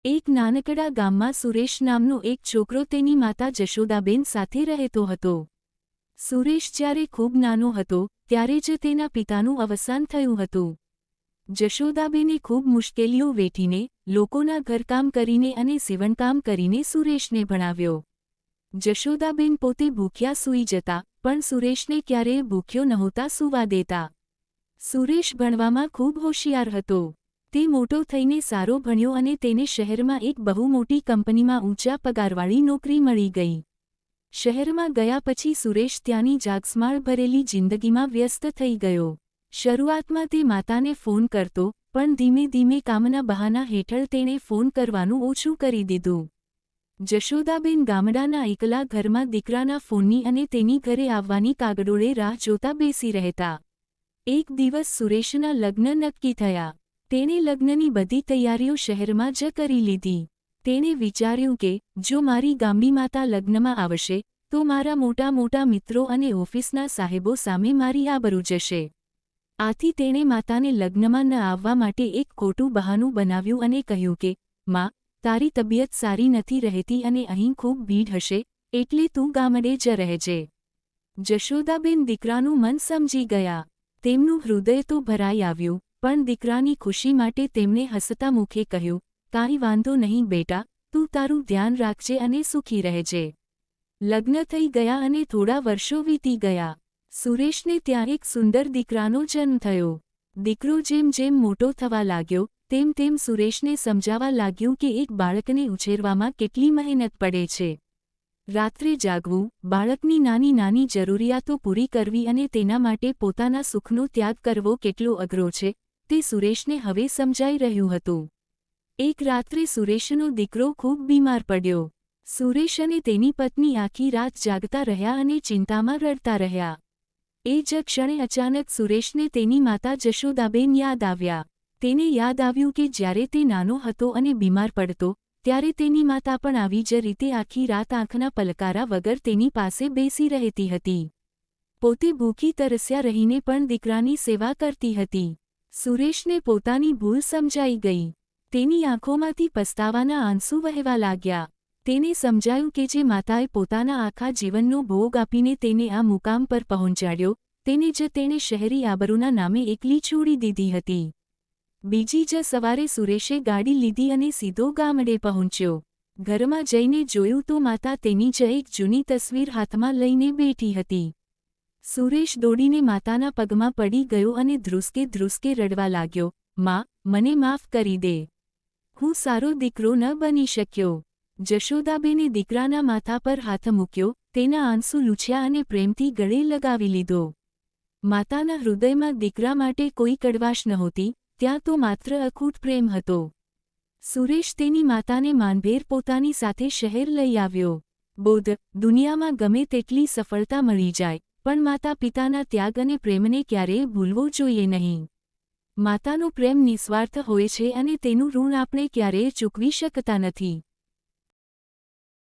એક નાનકડા ગામમાં સુરેશ નામનો એક છોકરો તેની માતા જશોદાબેન સાથે રહેતો હતો. સુરેશ જ્યારે ખૂબ નાનો હતો ત્યારે જ તેના પિતાનું અવસાન થયું હતું. જશોદાબેને ખૂબ મુશ્કેલીઓ વેઠીને, લોકોના ઘરકામ કરીને અને સીવણકામ કરીને સુરેશને ભણાવ્યો. જશોદાબેન પોતે ભૂખ્યા સૂઈ જતા, પણ સુરેશને ક્યારેય ભૂખ્યો નહોતા સૂવા દેતા. સુરેશ ભણવામાં ખૂબ હોશિયાર હતો. તે મોટો થઈને સારો ભણ્યો અને તેને શહેરમાં એક બહુ મોટી કંપનીમાં ઊંચા પગારવાળી નોકરી મળી ગઈ. શહેરમાં ગયા પછી સુરેશ ત્યાંની જાગસમાળ ભરેલી જિંદગીમાં વ્યસ્ત થઈ ગયો. શરૂઆતમાં તે માતાને ફોન કરતો, પણ ધીમે ધીમે કામના બહાના હેઠળ તેણે ફોન કરવાનું ઓછું કરી દીધું. જશોદાબેન ગામડાના એકલા ઘરમાં દીકરાના ફોનની અને તેની ઘરે આવવાની કાગડોળે રાહ જોતા બેસી રહેતા. એક દિવસ સુરેશના લગ્ન નક્કી થયા. તેણે લગ્નની બધી તૈયારીઓ શહેરમાં જ કરી લીધી. તેણે વિચાર્યું કે જો મારી ગામડી માતા લગ્નમાં આવશે તો મારા મોટા મોટા મિત્રો અને ઓફિસના સાહેબો સામે મારી આબરૂ જશે. આથી તેણે માતાને લગ્નમાં ન આવવા માટે એક ખોટું બહાનું બનાવ્યું અને કહ્યું કે, માં, તારી તબિયત સારી નથી રહેતી અને અહીં ખૂબ ભીડ હશે, એટલે તું ગામડે જ રહેજે. જશોદાબેન દીકરાનું મન સમજી ગયા. તેમનું હૃદય તો ભરાઈ આવ્યું, પણ દીકરાની ખુશી માટે તેમણે હસતા મુખે કહ્યું, કાંઈ વાંધો નહીં બેટા, તું તારું ધ્યાન રાખજે અને સુખી રહેજે. લગ્ન થઈ ગયા અને થોડા વર્ષો વીતી ગયા. સુરેશને ત્યાં એક સુંદર દીકરાનો જન્મ થયો. દીકરો જેમ જેમ મોટો થવા લાગ્યો, તેમ તેમ સુરેશને સમજાવા લાગ્યું કે એક બાળકને ઉછેરવામાં કેટલી મહેનત પડે છે. રાત્રે જાગવું, બાળકની નાની નાની જરૂરિયાતો પૂરી કરવી અને તેના માટે પોતાના સુખનો ત્યાગ કરવો કેટલો અઘરો છે, તે સુરેશને હવે સમજાઈ રહ્યું હતું. એક રાત્રે સુરેશનો દીકરો ખૂબ બીમાર પડ્યો. સુરેશ અને તેની પત્ની આખી રાત જાગતા રહ્યા અને ચિંતામાં રડતા રહ્યા. એ જ ક્ષણે અચાનક સુરેશને તેની માતા જશોદાબેન યાદ આવ્યા. તેને યાદ આવ્યું કે જ્યારે તે નાનો હતો અને બીમાર પડતો, ત્યારે તેની માતા પણ આવી જ રીતે આખી રાત આંખના પલકારા વગર તેની પાસે બેસી રહેતી હતી. પોતે ભૂખી તરસ્યા રહીને પણ દીકરાની સેવા કરતી હતી. સુરેશને પોતાની ભૂલ સમજાઈ ગઈ. તેની આંખોમાંથી પસ્તાવાના આંસુ વહેવા લાગ્યા. તેને સમજાયું કે જે માતાએ પોતાના આખા જીવનનો ભોગ આપીને તેને આ મુકામ પર પહોંચાડ્યો, તેને જ તેણે શહેરી આબરૂના નામે એકલી છોડી દીધી હતી. બીજી જ સવારે સુરેશે ગાડી લીધી અને સીધો ગામડે પહોંચ્યો. ઘરમાં જઈને જોયું તો માતા તેની જ એક જૂની તસવીર હાથમાં લઈને બેઠી હતી. સુરેશ દોડીને માતાના પગમાં પડી ગયો અને ધ્રુસકે ધ્રુસકે રડવા લાગ્યો, માં, મને માફ કરી દે. હું સારો દીકરો ન બની શક્યો. જશોદાબેને દીકરાના માથા પર હાથ મૂક્યો, તેના આંસુ લૂછ્યા અને પ્રેમથી ગળે લગાવી લીધો. માતાના હૃદયમાં દીકરા માટે કોઈ કડવાશ નહોતી, ત્યાં તો માત્ર અખૂટ પ્રેમ હતો. સુરેશ તેની માતાને માનભેર પોતાની સાથે શહેર લઈ આવ્યો. બોધ, દુનિયામાં ગમે તેટલી સફળતા મળી જાય, પણ માતા પિતાના ત્યાગ અને પ્રેમને ક્યારેય ભૂલવો જોઈએ નહીં. માતાનો પ્રેમ નિસ્વાર્થ હોય છે અને તેનું ઋણ આપણે ક્યારેય ચૂકવી શકતા નથી.